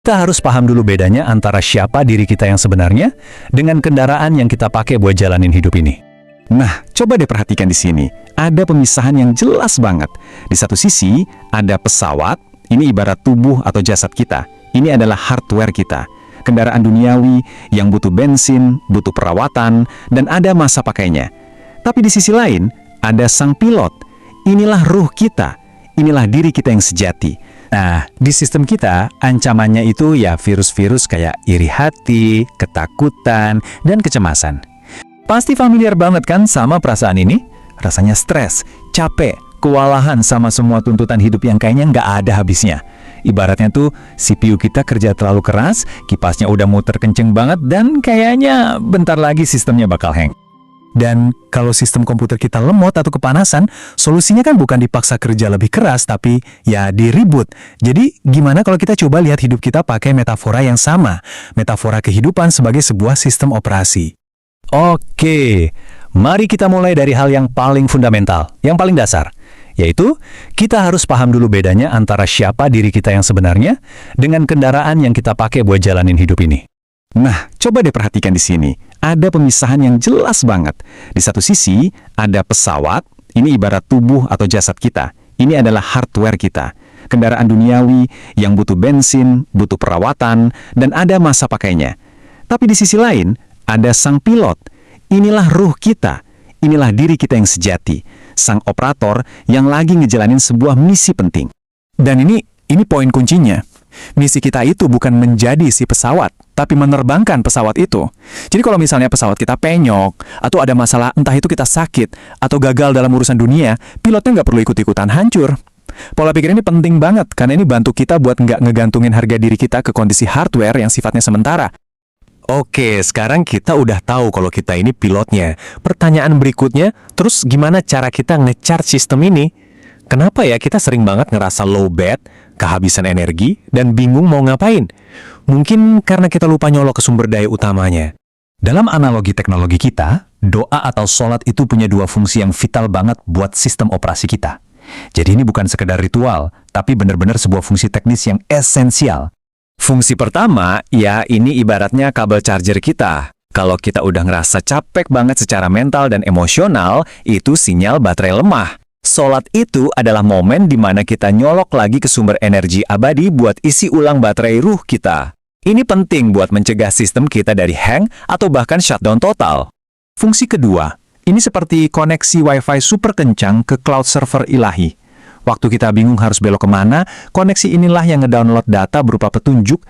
Kita harus paham dulu bedanya antara siapa diri kita yang sebenarnya dengan kendaraan yang kita pakai buat jalanin hidup ini. Nah, coba deh perhatikan di sini. Ada pemisahan yang jelas banget. Di satu sisi, ada pesawat, ini ibarat tubuh atau jasad kita. Ini adalah hardware kita. Kendaraan duniawi yang butuh bensin, butuh perawatan, dan ada masa pakainya. Tapi di sisi lain, ada sang pilot. Inilah ruh kita. Inilah diri kita yang sejati. Nah, di sistem kita, ancamannya itu ya virus-virus kayak iri hati, ketakutan, dan kecemasan. Pasti familiar banget kan sama perasaan ini? Rasanya stres, capek, kewalahan sama semua tuntutan hidup yang kayaknya nggak ada habisnya. Ibaratnya tuh CPU kita kerja terlalu keras, kipasnya udah muter kenceng banget, dan kayaknya bentar lagi sistemnya bakal hang. Dan kalau sistem komputer kita lemot atau kepanasan, solusinya kan bukan dipaksa kerja lebih keras, tapi ya di-reboot. Jadi gimana kalau kita coba lihat hidup kita pakai metafora yang sama, metafora kehidupan sebagai sebuah sistem operasi. Oke, mari kita mulai dari hal yang paling fundamental, yang paling dasar, yaitu kita harus paham dulu bedanya antara siapa diri kita yang sebenarnya dengan kendaraan yang kita pakai buat jalanin hidup ini. Nah, coba deh perhatikan di sini. Ada pemisahan yang jelas banget. Di satu sisi, ada pesawat, ini ibarat tubuh atau jasad kita. Ini adalah hardware kita. Kendaraan duniawi yang butuh bensin, butuh perawatan, dan ada masa pakainya. Tapi di sisi lain, ada sang pilot. Inilah ruh kita. Inilah diri kita yang sejati. Sang operator yang lagi ngejalanin sebuah misi penting. Dan ini poin kuncinya. Misi kita itu bukan menjadi si pesawat, tapi menerbangkan pesawat itu. Jadi kalau misalnya pesawat kita penyok, atau ada masalah entah itu kita sakit, atau gagal dalam urusan dunia, pilotnya nggak perlu ikut-ikutan hancur. Pola pikir ini penting banget, karena ini bantu kita buat nggak ngegantungin harga diri kita ke kondisi hardware yang sifatnya sementara. Oke, sekarang kita udah tahu kalau kita ini pilotnya. Pertanyaan berikutnya, terus gimana cara kita nge-charge sistem ini? Kenapa ya kita sering banget ngerasa low bat, kehabisan energi, dan bingung mau ngapain? Mungkin karena kita lupa nyolok ke sumber daya utamanya. Dalam analogi teknologi kita, doa atau sholat itu punya dua fungsi yang vital banget buat sistem operasi kita. Jadi ini bukan sekedar ritual, tapi benar-benar sebuah fungsi teknis yang esensial. Fungsi pertama, ya ini ibaratnya kabel charger kita. Kalau kita udah ngerasa capek banget secara mental dan emosional, itu sinyal baterai lemah. Sholat itu adalah momen di mana kita nyolok lagi ke sumber energi abadi buat isi ulang baterai ruh kita. Ini penting buat mencegah sistem kita dari hang atau bahkan shutdown total. Fungsi kedua, ini seperti koneksi Wi-Fi super kencang ke cloud server ilahi. Waktu kita bingung harus belok kemana, koneksi inilah yang ngedownload data berupa petunjuk